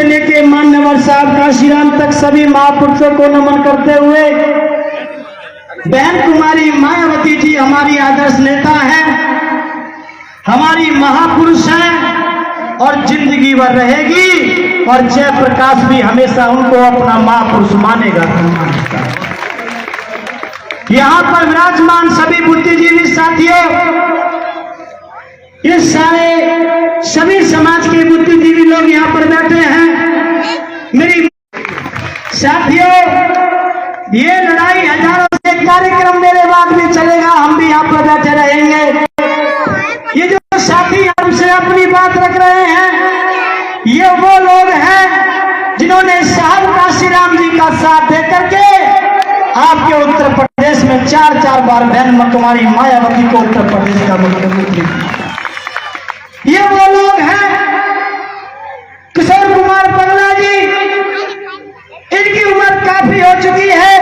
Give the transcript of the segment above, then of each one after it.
लेके मान्यवर साहब काशीराम तक सभी महापुरुषों को नमन करते हुए बहन कुमारी मायावती जी हमारी आदर्श नेता है, हमारी महापुरुष है और जिंदगी भर रहेगी। और जयप्रकाश भी हमेशा उनको अपना महापुरुष मानेगा। यहां पर विराजमान सभी बुद्धिजीवी साथियों, ये सारे सभी समाज के बुद्धिजीवी लोग यहां पर बैठे हैं। मेरी साथियों, ये लड़ाई हजारों से कार्यक्रम मेरे बाद भी चलेगा, हम भी यहां पर बैठे रहेंगे। ये जो साथी हमसे अपनी बात रख रहे हैं, ये वो लोग हैं जिन्होंने साहब काशीराम जी का साथ दे करके आपके उत्तर प्रदेश में 4-4 बार बहन कुमारी मायावती को उत्तर प्रदेश का मुख्यमंत्री। ये वो लोग हैं किशोर कुमार पगला जी, इनकी उम्र काफी हो चुकी है।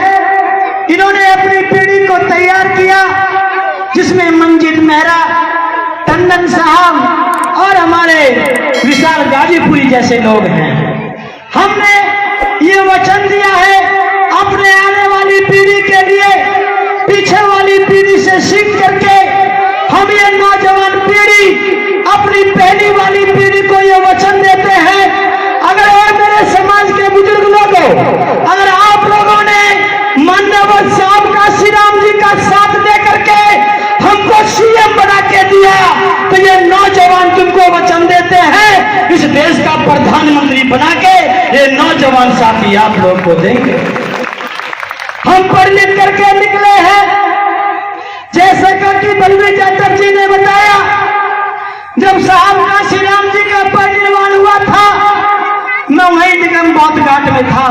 इन्होंने अपनी पीढ़ी को तैयार किया, जिसमें मंजीत मेहरा, टंडन साहब और हमारे विशाल गाजीपुरी जैसे लोग हैं। हमने ये वचन दिया है अपने आने वाली पीढ़ी के लिए, पीछे वाली पीढ़ी से सीख करके हम ये नौजवान पीढ़ी अपनी पहली वाली पीढ़ी को ये वचन देते हैं, अगर मेरे समाज के बुजुर्ग लोगों, अगर आप लोगों ने मान्यवर साहब काशीराम जी का साथ दे करके हमको सीएम बना के दिया, तो ये नौजवान तुमको वचन देते हैं इस देश का प्रधानमंत्री बना के ये नौजवान साथी आप लोग को देंगे। हम पढ़ लिख करके निकले हैं, जैसे कि बलवीर चटर्जी ने बताया, जब साहब काशीराम जी का परिनिर्वाण हुआ था, मैं वहीं निगम बौद्ध घाट में था।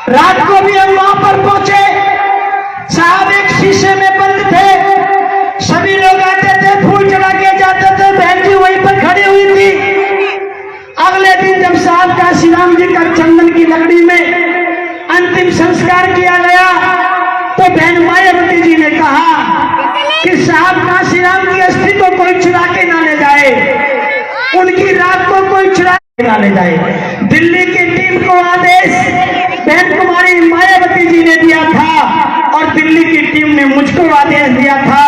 रात को भी हम वहां पर पहुंचे, साहब एक शीशे में बंद थे, सभी लोग आते थे, फूल चढ़ा के जाते थे, बहन जी वहीं पर खड़ी हुई थी। अगले दिन जब साहब काशीराम जी का चंदन की लकड़ी में अंतिम संस्कार किया गया, तो बहन मायावती जी ने कहा कि साहब काशीराम की अस्थि को कोई चुरा के ना ले जाए, उनकी रात को कोई चुरा के ना ले जाए। दिल्ली की टीम को आदेश बहन कुमारी मायावती जी ने दिया था और दिल्ली की टीम ने मुझको आदेश दिया था,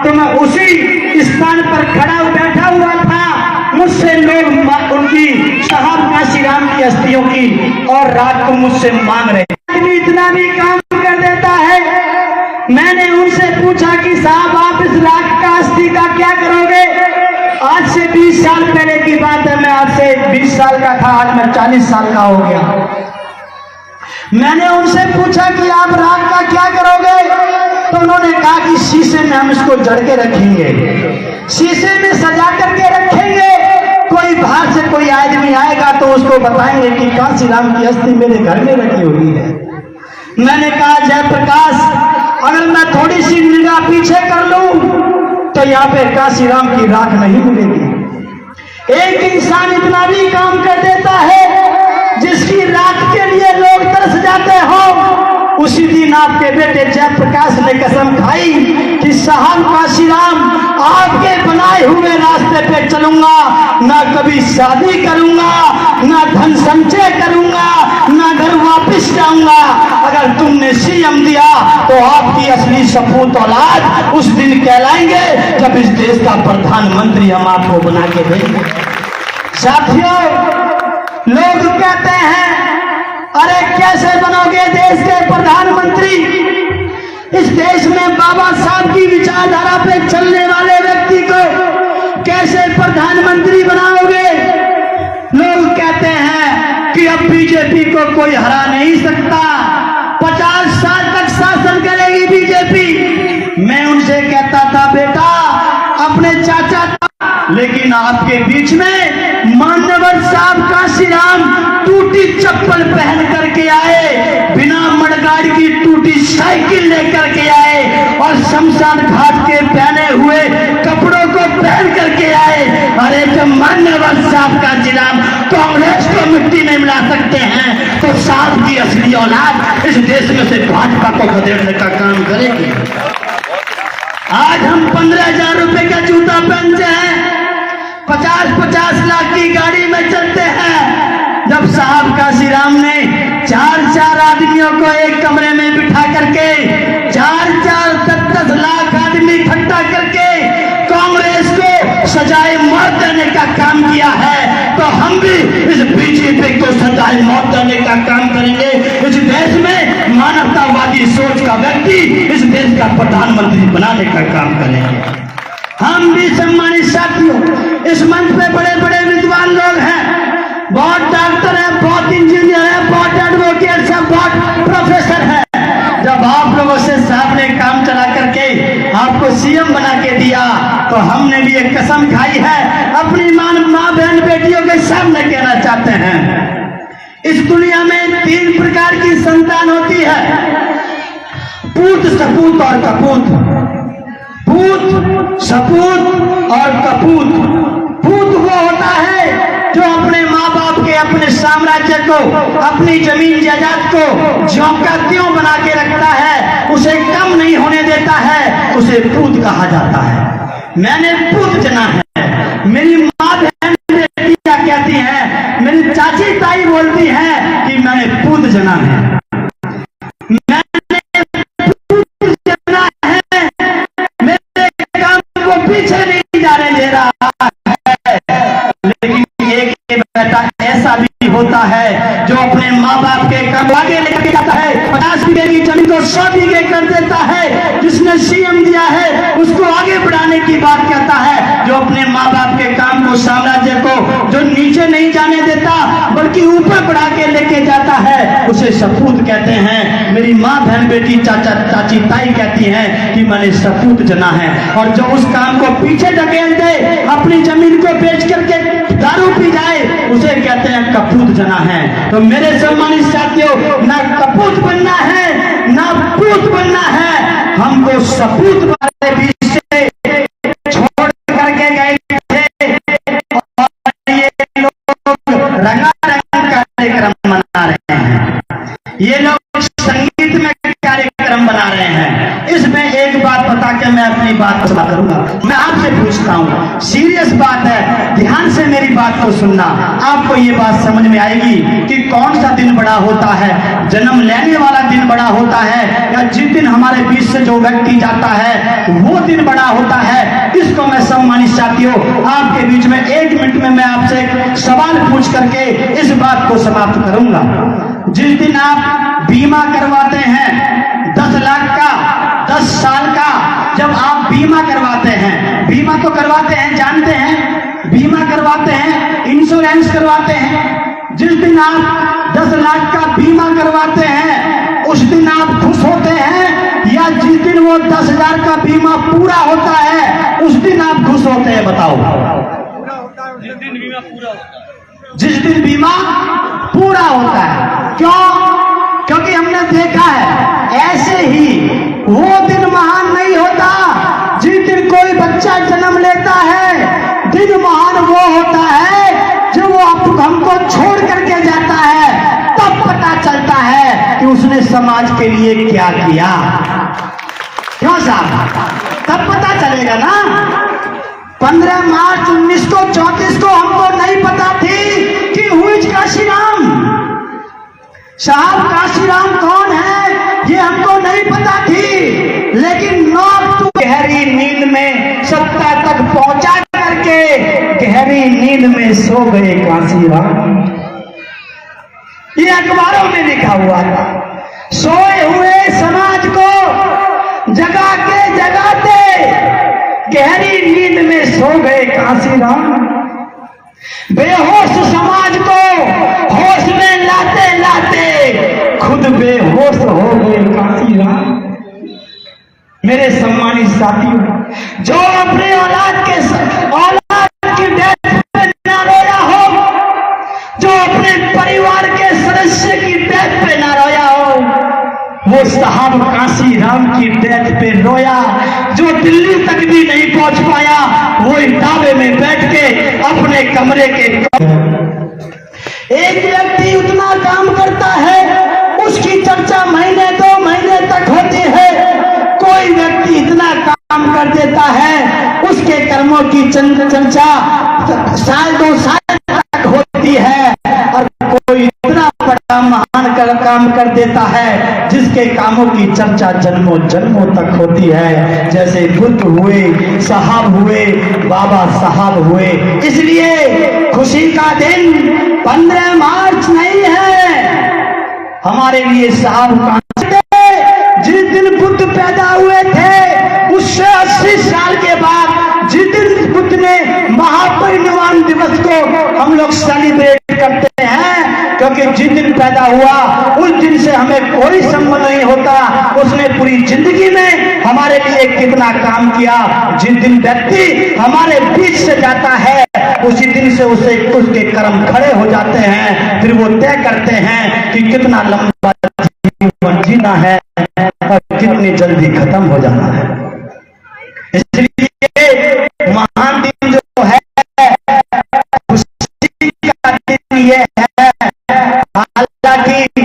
तो मैं उसी स्थान पर खड़ा बैठा हुआ था। मुझसे लोग उनकी साहब काशीराम की अस्थियों की और रात को मुझसे मांग रहे। आदमी इतना भी काम कर देता है। मैंने उनसे पूछा कि साहब आप इस रात का अस्थि का क्या करोगे? आज से 20 साल पहले की बात है, मैं आज से 20 साल का था, आज मैं 40 साल का हो गया। मैंने उनसे पूछा कि आप रात का क्या करोगे? तो उन्होंने कहा कि शीशे में हम इसको जड़ के रखेंगे, शीशे में सजा करके रखेंगे, कोई बाहर से कोई आदमी आएगा तो उसको बताएंगे कि काशीराम की अस्थि मेरे घर में रखी हुई है। मैंने कहा जयप्रकाश, अगर मैं थोड़ी सी निगाह पीछे कर लूं तो यहाँ पे काशीराम की राख नहीं मिलेगी। एक इंसान इतना भी काम कर देता है जिसकी राख के लिए लोग तरस जाते हो। उसी दिन आपके बेटे जयप्रकाश ने कसम खाई कि साहब काशीराम आपके बनाए हुए रास्ते पे चलूंगा, ना कभी शादी करूंगा, ना धन संचय करूंगा, ना घर वापस जाऊंगा। अगर तुमने सीएम दिया तो आपकी असली सपूत औलाद उस दिन कहलाएंगे जब इस देश का प्रधानमंत्री हम आपको बना के देंगे। साथियों, लोग कहते हैं अरे कैसे बनोगे देश के प्रधानमंत्री? इस देश में बाबा साहब की विचारधारा पे चलने वाले व्यक्ति को कैसे प्रधानमंत्री बनाओगे? लोग कहते हैं कि अब बीजेपी को कोई हरा नहीं सकता, 50 साल तक शासन करेगी बीजेपी। मैं उनसे कहता था बेटा अपने चाचा, लेकिन आपके बीच में मान्यवर साहब काशीराम टूटी चप्पल पहन करके आए, बिना मडगाड़ी की टूटी साइकिल लेकर के आए और शमशान घाट के पहने हुए कपड़ों को पहन करके आए। अरे जब मान्यवर साहब काशीराम कांग्रेस को मिट्टी में मिला सकते हैं तो साहब की असली औलाद इस देश में से भाजपा को खदेड़ने का काम करेगी। आज हम 15,000 रुपए का जूता पहनते हैं, 50-50 लाख की गाड़ी में चलते हैं। जब 4 आदमियों को एक कमरे में बिठा करके 4-4 10-10 लाख आदमी इकट्ठा करके कांग्रेस को सजाए मौत देने का काम किया है, तो हम भी इस बीजेपी को सजाए मौत देने का काम करेंगे। इस देश में मानवतावादी सोच का व्यक्ति इस देश का प्रधानमंत्री बनाने का काम करेंगे। हम भी सम्मानित साथियों, इस मंच पे बड़े बड़े विद्वान लोग हैं, बहुत डॉक्टर है, बहुत इंजीनियर है, बहुत एडवोकेट है, बहुत प्रोफेसर है। जब आप लोगों से साहब ने काम चला करके आपको सीएम बना के दिया, तो हमने भी एक कसम खाई है, अपनी माँ बहन बेटियों के सामने कहना चाहते हैं, इस दुनिया में 3 प्रकार की संतान होती है, पूत, सपूत और कपूत। पूत, सपूत और कपूत। पूत वो होता है जो अपने माँ बाप के, अपने साम्राज्य को, अपनी जमीन जायदाद को ज्यों का त्यों बना के रखता है, उसे कम नहीं होने देता है, उसे पूत कहा जाता है। मैंने पूत जना है। मेरी माँ बहन बेटियां कहती हैं, मेरी चाची ताई बोलती हैं कि मैंने पूत जना है, मैंने पूत जना है, मेरे काम को पीछे नहीं जाने दे रहा है। लेकिन एक बेटा ऐसा भी होता है जो अपने माँ बाप के काम आगे लेकर जाता है, 50 बीघे की जमीन को 100 बीघे कर देता है, जिसने सीएम दिया है उसको आगे बढ़ाने की बात कहता है, जो अपने माँ बाप के काम को, साम्राज्य को जो नीचे नहीं जाने देता बल्कि ऊपर बढ़ा के लेके जाता है, उसे सपूत कहते हैं। मेरी माँ बहन बेटी, चाचा चाची ताई कहती हैं कि मैंने सपूत जना है। और जो उस काम को पीछे ढकेल दे, अपनी जमीन को बेच करके दारू पी जाए, उसे कहते हैं कपूत जना है। तो मेरे सम्मानित साथियों, ना कपूत बनना है ना पूत बनना है, हमको सपूत वाले बीच से छोड़ करके गए थे, और ये लोग रंगारंग कार्यक्रम मना रहे हैं, ये लोग संगीत में कार्यक्रम बना रहे हैं। इसमें एक बात बता के मैं अपनी बात पूरा करूंगा। मैं आपसे पूछता हूं, सीरियस बात है, ध्यान से मेरी बात को सुनना, आपको ये बात समझ में आएगी कि कौन सा दिन बड़ा होता है, जन्म लेने वाला दिन बड़ा होता है या जिस दिन हमारे बीच से जो व्यक्ति जाता है वो दिन बड़ा होता है। इसको मैं सम्मानित साथियों आपके बीच में 1 मिनट में मैं आपसे एक सवाल पूछ करके इस बात को समाप्त करूंगा। जिस दिन आप बीमा करवाते हैं 10 लाख का, 10 साल का, जब आप बीमा करवाते हैं, बीमा तो करवाते हैं, जानते हैं, बीमा करवाते हैं, इंश्योरेंस करवाते हैं, जिस दिन आप 10 लाख का बीमा करवाते हैं उस दिन आप खुश होते हैं, या जिस दिन वो 10,000 का बीमा पूरा होता है उस दिन आप खुश होते हैं? बताओ। जिस दिन बीमा पूरा होता है, जिस दिन बीमा पूरा होता है। क्यों? क्योंकि हमने देखा है ऐसे ही वो दिन महान नहीं होता जिस दिन कोई बच्चा जन्म लेता है, दिन महान वो होता है जो वो हमको छोड़ करके जाता है, तब पता चलता है कि उसने समाज के लिए क्या किया। क्यों साहब? तब पता चलेगा ना। 15 मार्च 1934 को हमको नहीं पता थी कि हुई काशीराम साहब, काशीराम कौन है ये हमको नहीं पता थी, लेकिन 9 अक्टूबर गहरी नींद में सत्ता तक पहुंचा करके गहरी नींद में सो गए काशीराम। ये अखबारों में लिखा हुआ था। सोए हुए समाज को जगाते जगाते गहरी नींद में सो गए काशीराम। बेहोश समाज को होश में लाते लाते खुद बेहोश हो गए काशीराम। मेरे सम्मानित साथियों, जो अपने औलाद की डेथ पे ना रोया हो, जो अपने परिवार के सदस्य की डेथ पे ना रोया हो, वो साहब काशीराम की डेथ पे रोया। जो दिल्ली तक भी नहीं पहुंच पाया, वो इटावे में बैठ के अपने कमरे के, एक व्यक्ति उतना काम करता है उसकी चर्चा महीने 2 महीने तक होती है। कोई व्यक्ति इतना काम कर देता है उसके कर्मों की चर्चा 1-2 साल तक होती है। और कोई इतना बड़ा महान काम कर देता है, जिसके कामों की चर्चा जन्मों जन्मों तक होती है। जैसे बुद्ध हुए, साहब हुए, बाबा साहब हुए। इसलिए खुशी का दिन 15 मार्च नहीं है हमारे लिए साहब का। जिस दिन बुद्ध पैदा हुए थे उससे 80 साल के बाद जिस दिन बुद्ध ने महापरिनिर्वाण दिवस को हम लोग सेलिब्रेट करते हैं, क्योंकि जिस दिन पैदा हुआ उस दिन से हमें कोई संबंध नहीं होता उसने पूरी जिंदगी में हमारे लिए कितना काम किया। जिस दिन व्यक्ति हमारे बीच से जाता है उसी दिन से उसके कर्म खड़े हो जाते हैं, फिर वो तय करते हैं कि कितना लंबा जीवन जीना है और कितनी जल्दी खत्म हो जाना है। इसलिए महान दिन जो है खुशी का दिन ये है। हालांकि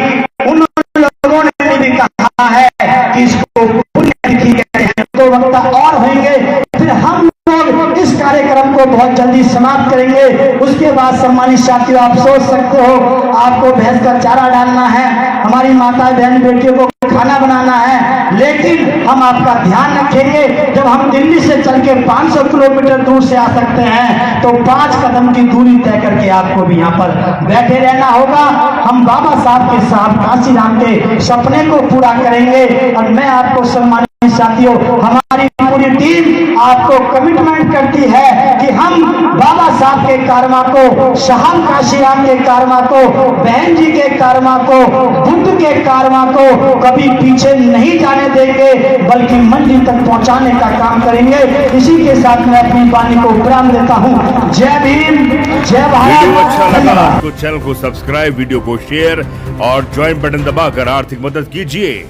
उन लोगों ने भी कहा है कि इसको पुण्यतिथि कहते हैं, तो वक्त और होंगे, फिर हम लोग इस कार्यक्रम को बहुत जल्दी समाप्त करेंगे। उसके बाद सम्मानित साथियों, आप सोच सकते हो आपको भैंस का चारा डालना है, हमारी माता बहन बेटियों को खाना बनाना है, लेकिन हम आपका ध्यान रखेंगे। जब हम दिल्ली से चल के 500 किलोमीटर दूर से आ सकते हैं तो 5 कदम की दूरी तय करके आपको भी यहाँ पर बैठे रहना होगा। हम बाबा साहब के साथ काशीराम के सपने को पूरा करेंगे। और मैं आपको सम्मानित साथियों, हमारी पूरी टीम आपको कमिटमेंट करती है कि हम बाबा साहब के कारमा को, साहब काशीराम के कारमा को, बहन जी के कारमा को, बुद्ध के कारमा को कभी पीछे नहीं जाने देंगे, बल्कि मंजिल तक पहुंचाने का काम करेंगे। इसी के साथ मैं अपनी वाणी को विराम देता हूं। जय भीम, जय वीडियो अच्छा भारत। लगा तो चैनल को सब्सक्राइब, वीडियो को शेयर और ज्वाइन बटन दबाकर आर्थिक मदद कीजिए।